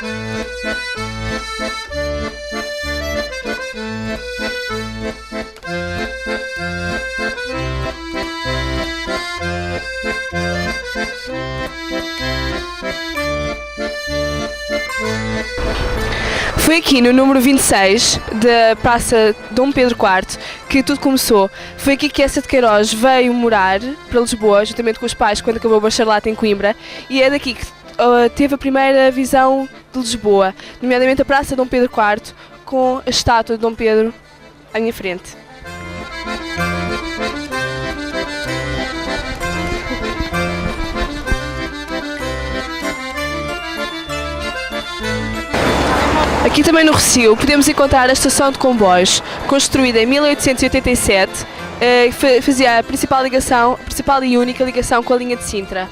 Foi aqui no número 26 da Praça Dom Pedro IV que tudo começou. Foi aqui que Eça de Queiroz veio morar para Lisboa, juntamente com os pais, quando acabou o bacharelato em Coimbra, e é daqui que teve a primeira visão de Lisboa, nomeadamente a Praça Dom Pedro IV, com a estátua de Dom Pedro à minha frente. Aqui também no Rossio podemos encontrar a estação de comboios, construída em 1887, fazia a principal e única ligação com a linha de Sintra.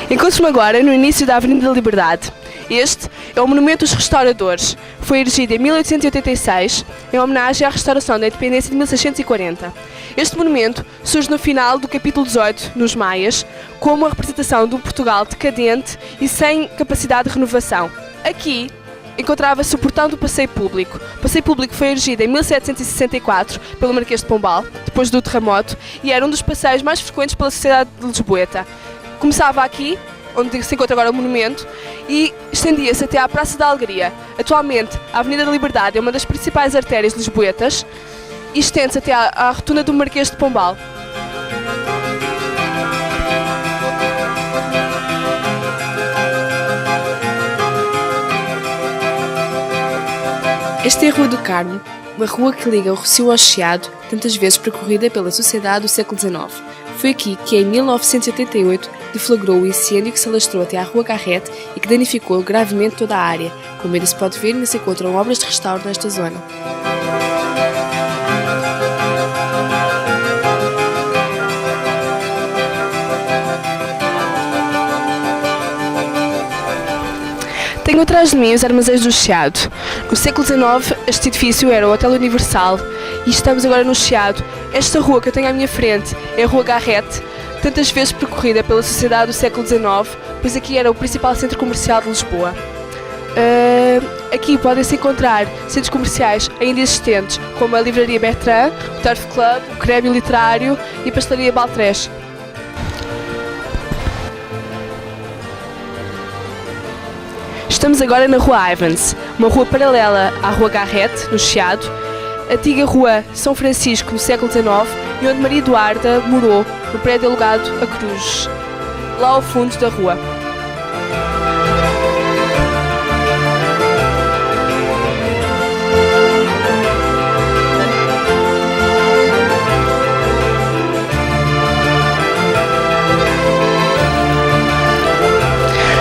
Encontro-me agora no início da Avenida da Liberdade. Este é o Monumento dos Restauradores. Foi erigido em 1886 em homenagem à restauração da independência de 1640. Este monumento surge no final do capítulo 18, nos Maias, como a representação de um Portugal decadente e sem capacidade de renovação. Aqui encontrava-se o portão do Passeio Público. O Passeio Público foi erigido em 1764 pelo Marquês de Pombal, depois do terremoto, e era um dos passeios mais frequentes pela sociedade de lisboeta. Começava aqui, onde se encontra agora o monumento, e estendia-se até à Praça da Alegria. Atualmente, a Avenida da Liberdade é uma das principais artérias lisboetas e estende-se até à rotunda do Marquês de Pombal. Esta é a Rua do Carmo, uma rua que liga o Rossio ao Chiado, tantas vezes percorrida pela sociedade do século XIX. Foi aqui que, em 1988, deflagrou o incêndio que se alastrou até à Rua Garrete e que danificou gravemente toda a área. Como ainda se pode ver, ainda se encontram obras de restauro nesta zona. Tenho atrás de mim os armazéns do Chiado. No século XIX, este edifício era o Hotel Universal e estamos agora no Chiado. Esta rua que eu tenho à minha frente é a Rua Garrete, tantas vezes percorrida pela sociedade do século XIX, pois aqui era o principal centro comercial de Lisboa. Aqui podem-se encontrar centros comerciais ainda existentes, como a Livraria Bertrand, o Turf Club, o Grêmio Literário e a Pastelaria Baltrés. Estamos agora na Rua Ivans, uma rua paralela à Rua Garrete, no Chiado, antiga Rua São Francisco, no século XIX, e onde Maria Eduarda morou, no prédio alugado a Cruz, lá ao fundo da rua.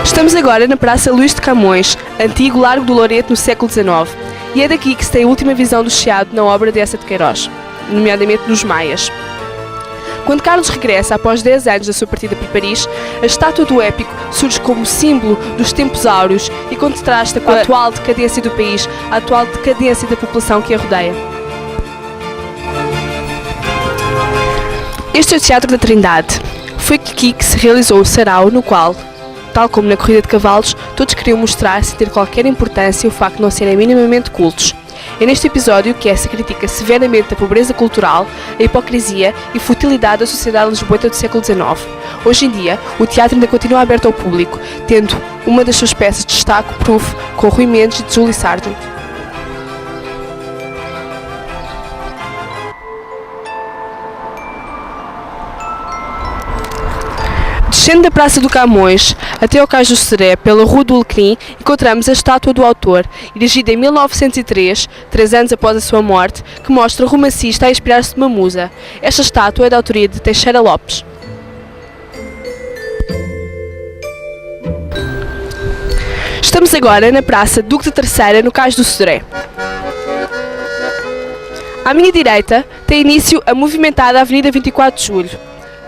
Estamos agora na Praça Luís de Camões, antigo Largo do Loreto no século XIX, e é daqui que se tem a última visão do Chiado na obra de Eça de Queiroz, nomeadamente nos Maias. Quando Carlos regressa após 10 anos da sua partida para Paris, a estátua do épico surge como símbolo dos tempos áureos e contrasta com a atual decadência do país, a atual decadência da população que a rodeia. Este é o Teatro da Trindade. Foi aqui que se realizou o sarau no qual, tal como na corrida de cavalos, todos queriam mostrar, sem ter qualquer importância, o facto de não serem minimamente cultos. É neste episódio que Eça critica severamente a pobreza cultural, a hipocrisia e futilidade da sociedade lisboeta do século XIX. Hoje em dia, o teatro ainda continua aberto ao público, tendo uma das suas peças de destaque o Proof, com Rui Mendes e Julie Sargent. Descendo da Praça do Camões até ao Cais do Sodré, pela Rua do Alecrim, encontramos a estátua do autor, erigida em 1903, 3 anos após a sua morte, que mostra o romancista a inspirar-se de uma musa. Esta estátua é da autoria de Teixeira Lopes. Estamos agora na Praça Duque de Terceira, no Cais do Sodré. À minha direita tem início a movimentada Avenida 24 de Julho.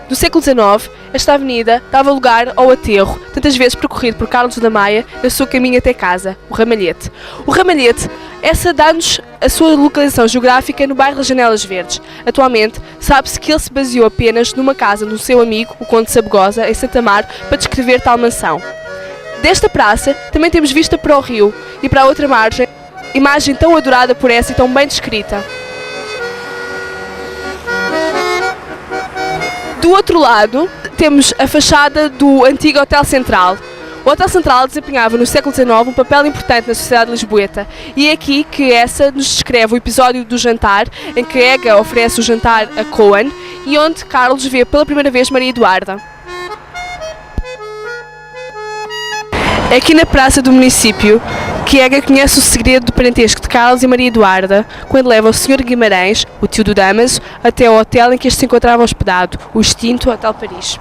No século XIX, esta avenida dava lugar ao aterro, tantas vezes percorrido por Carlos da Maia no seu caminho até casa, o Ramalhete. O Ramalhete, essa dá-nos a sua localização geográfica no bairro das Janelas Verdes. Atualmente, sabe-se que ele se baseou apenas numa casa do seu amigo, o Conde de Sabugosa, em Santa Amaro, para descrever tal mansão. Desta praça, também temos vista para o rio e para a outra margem, imagem tão adorada por essa e tão bem descrita. Do outro lado, temos a fachada do antigo Hotel Central. O Hotel Central desempenhava no século XIX um papel importante na sociedade lisboeta e é aqui que essa nos descreve o episódio do jantar, em que Ega oferece o jantar a Coan e onde Carlos vê pela primeira vez Maria Eduarda. É aqui na praça do município que Ega conhece o segredo do parentesco de Carlos e Maria Eduarda, quando leva o Sr. Guimarães, o tio do Damaso, até ao hotel em que este se encontrava hospedado, o extinto Hotel Paris.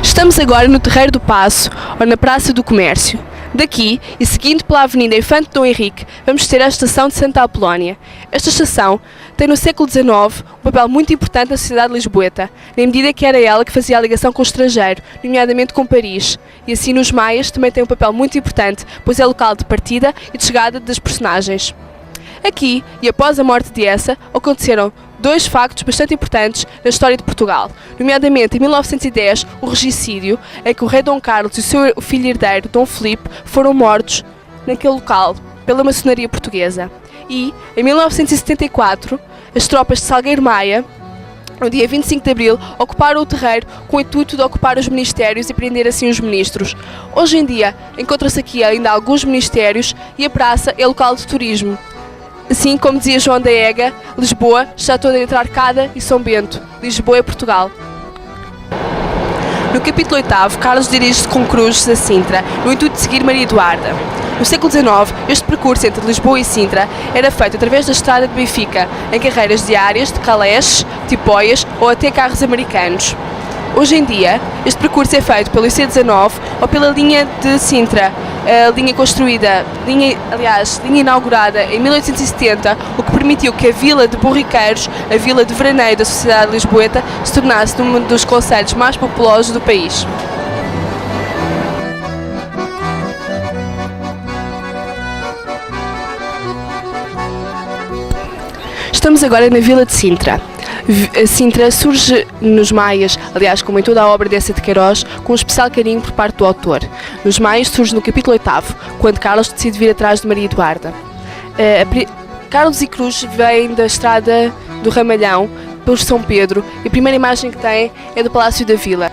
Estamos agora no Terreiro do Paço, ou na Praça do Comércio. Daqui, e seguindo pela Avenida Infante Dom Henrique, vamos ter a Estação de Santa Apolónia. Esta estação tem no século XIX um papel muito importante na sociedade lisboeta, na medida que era ela que fazia a ligação com o estrangeiro, nomeadamente com Paris. E assim nos Maias também tem um papel muito importante, pois é local de partida e de chegada das personagens. Aqui, e após a morte de essa, aconteceram dois factos bastante importantes na história de Portugal, nomeadamente em 1910 o regicídio, em que o rei Dom Carlos e o seu filho herdeiro Dom Filipe foram mortos naquele local pela maçonaria portuguesa. E, em 1974, as tropas de Salgueiro Maia, no dia 25 de Abril, ocuparam o terreiro com o intuito de ocupar os ministérios e prender assim os ministros. Hoje em dia, encontram-se aqui ainda alguns ministérios e a praça é local de turismo. Assim como dizia João da Ega, Lisboa está toda entre Arcada e São Bento. Lisboa é Portugal. No capítulo 8º, Carlos dirige-se com Cruzes a Sintra, no intuito de seguir Maria Eduarda. No século XIX, este percurso entre Lisboa e Sintra era feito através da estrada de Benfica, em carreiras diárias de caleches, tipóias ou até carros americanos. Hoje em dia, este percurso é feito pelo IC19 ou pela linha de Sintra, a linha linha inaugurada em 1870, o que permitiu que a vila de Borriqueiros, a vila de veraneio da sociedade lisboeta, se tornasse um dos concelhos mais populosos do país. Estamos agora na vila de Sintra. Sintra surge nos Maias, aliás, como em toda a obra dessa de Queiroz, com um especial carinho por parte do autor. Nos Maias surge no capítulo 8º, quando Carlos decide vir atrás de Maria Eduarda. Carlos e Cruz vêm da estrada do Ramalhão por São Pedro e a primeira imagem que tem é do Palácio da Vila.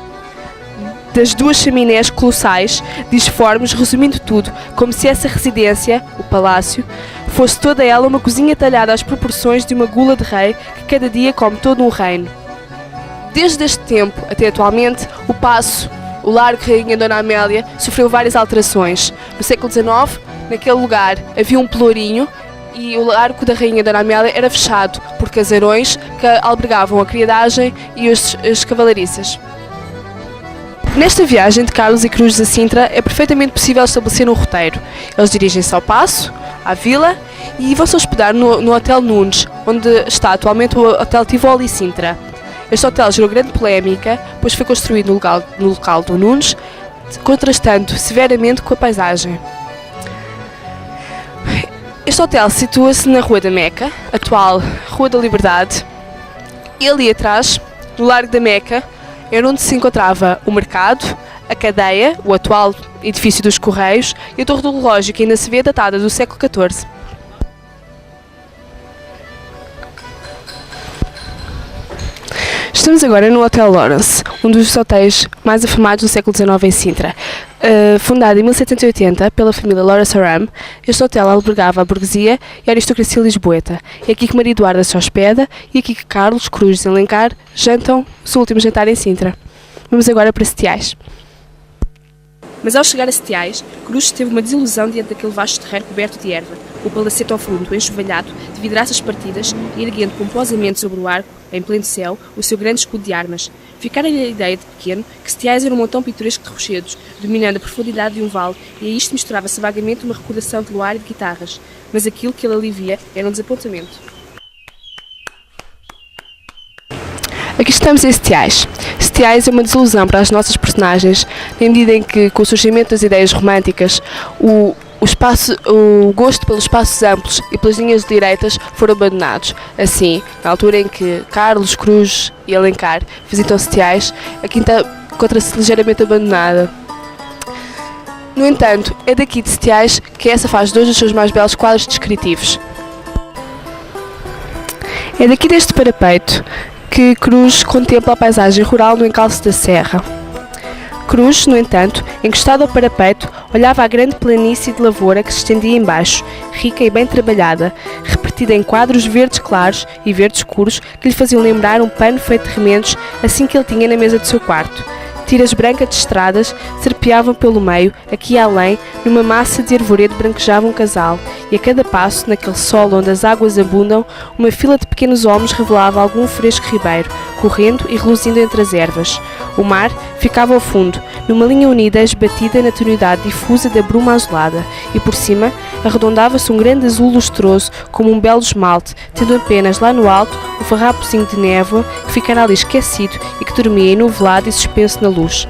Das duas chaminés colossais, disformes, resumindo tudo, como se essa residência, o palácio, fosse toda ela uma cozinha talhada às proporções de uma gula de rei que cada dia come todo um reino. Desde este tempo até atualmente, o Paço, o Largo Rainha Dona Amélia, sofreu várias alterações. No século XIX, naquele lugar havia um pelourinho e o Largo da Rainha Dona Amélia era fechado por casarões que albergavam a criadagem e as cavalariças. Nesta viagem de Carlos e Cruzes a Sintra é perfeitamente possível estabelecer um roteiro. Eles dirigem-se ao Paço, à Vila e vão-se hospedar no Hotel Nunes, onde está atualmente o Hotel Tivoli Sintra. Este hotel gerou grande polémica, pois foi construído no local do Nunes, contrastando severamente com a paisagem. Este hotel situa-se na Rua da Meca, atual Rua da Liberdade, e ali atrás, no Largo da Meca, era onde se encontrava o mercado, a cadeia, o atual edifício dos Correios e a Torre do Relógio, que ainda se vê datada do século XIV. Estamos agora no Hotel Lawrence, um dos hotéis mais afamados do século XIX em Sintra. Fundado em 1780 pela família Lawrence Aram, este hotel albergava a burguesia e a aristocracia lisboeta. É aqui que Maria Eduarda se hospeda e é aqui que Carlos, Cruzes e Alencar jantam o seu último jantar em Sintra. Vamos agora para Setiais. Mas ao chegar a Setiais, Cruzes teve uma desilusão diante daquele vasto terreno coberto de erva. o palacete ao fundo, enxovalhado, de vidraças partidas e erguendo pomposamente sobre o arco, em pleno céu, o seu grande escudo de armas. Ficara-lhe a ideia de pequeno que Setiais era um montão pitoresco de rochedos, dominando a profundidade de um vale, e a isto misturava-se vagamente uma recordação de luar e de guitarras. Mas aquilo que ele ali via era um desapontamento. Aqui estamos em Setiais. Setiais é uma desilusão para as nossas personagens, na medida em que, com o surgimento das ideias românticas, o gosto pelos espaços amplos e pelas linhas direitas foram abandonados. Assim, na altura em que Carlos, Cruz e Alencar visitam Setiais, a quinta encontra-se ligeiramente abandonada. No entanto, é daqui de Setiais que essa faz dois dos seus mais belos quadros descritivos. É daqui deste parapeito que Cruz contempla a paisagem rural no encalço da serra. Cruz, no entanto, encostado ao parapeito, olhava a grande planície de lavoura que se estendia embaixo, rica e bem trabalhada, repetida em quadros verdes claros e verdes escuros que lhe faziam lembrar um pano feito de remendos assim que ele tinha na mesa do seu quarto. Tiras brancas de estradas serpeavam pelo meio, aqui e além, numa massa de arvoredo branquejava um casal, e a cada passo, naquele solo onde as águas abundam, uma fila de pequenos olmos revelava algum fresco ribeiro, correndo e reluzindo entre as ervas. O mar ficava ao fundo, numa linha unida esbatida na tonalidade difusa da bruma azulada, e por cima arredondava-se um grande azul lustroso, como um belo esmalte, tendo apenas lá no alto um farrapozinho de névoa que ficara ali esquecido e que dormia enovelado e suspenso na luz.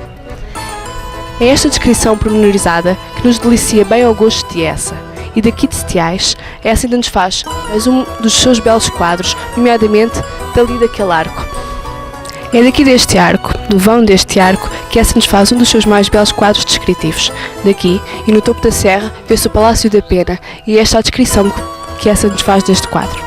É esta descrição pormenorizada que nos delicia bem ao gosto de essa. E daqui de Setiais, essa ainda nos faz mais um dos seus belos quadros, nomeadamente dali daquele arco. É daqui deste arco, do vão deste arco, que essa nos faz um dos seus mais belos quadros descritivos. Daqui, e no topo da serra, vê-se o Palácio da Pena, e esta é a descrição que essa nos faz deste quadro.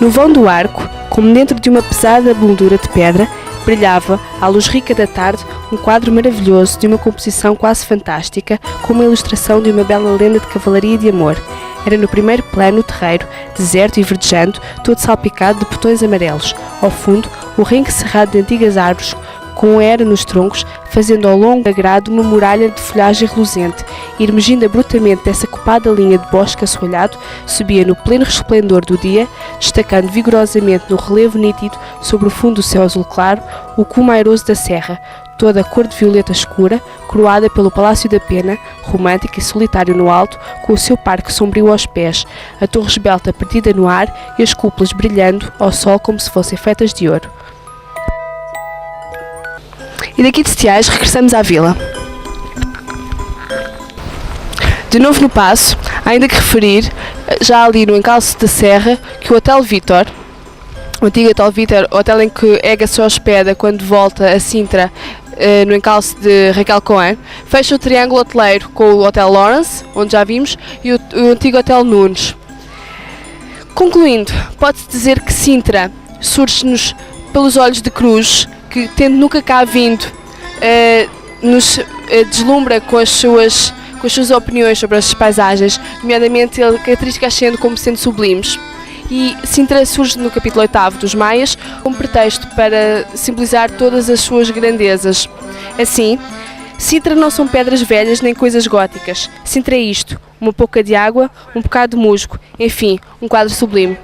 No vão do arco, como dentro de uma pesada moldura de pedra, brilhava, à luz rica da tarde, um quadro maravilhoso de uma composição quase fantástica, com uma ilustração de uma bela lenda de cavalaria e de amor. Era no primeiro plano o terreiro, deserto e verdejando, todo salpicado de botões amarelos. Ao fundo, o renque cerrado de antigas árvores, com era nos troncos, fazendo ao longo da grade uma muralha de folhagem reluzente, e emergindo abruptamente dessa copada linha de bosque assoalhado, subia no pleno resplendor do dia, destacando vigorosamente no relevo nítido, sobre o fundo do céu azul claro, o cume airoso da serra, toda a cor de violeta escura, coroada pelo Palácio da Pena, romântico e solitário no alto, com o seu parque sombrio aos pés, a torre esbelta perdida no ar e as cúpulas brilhando ao sol como se fossem feitas de ouro. E daqui de Setiais regressamos à vila. De novo no Paço, há ainda que referir, já ali no encalço da serra, que o Hotel Vítor, o antigo Hotel Vítor, o hotel em que Ega se hospeda quando volta a Sintra, no encalço de Raquel Cohen, fecha o triângulo hoteleiro com o Hotel Lawrence, onde já vimos, e o antigo Hotel Nunes. Concluindo, pode-se dizer que Sintra surge-nos pelos olhos de Cruz, que, tendo nunca cá vindo, nos deslumbra com as suas opiniões sobre as paisagens, nomeadamente ele características como sendo sublimes. E Sintra surge no capítulo 8º dos Maias como pretexto para simbolizar todas as suas grandezas. Assim, Sintra não são pedras velhas nem coisas góticas. Sintra é isto, uma pouca de água, um bocado de musgo, enfim, um quadro sublime.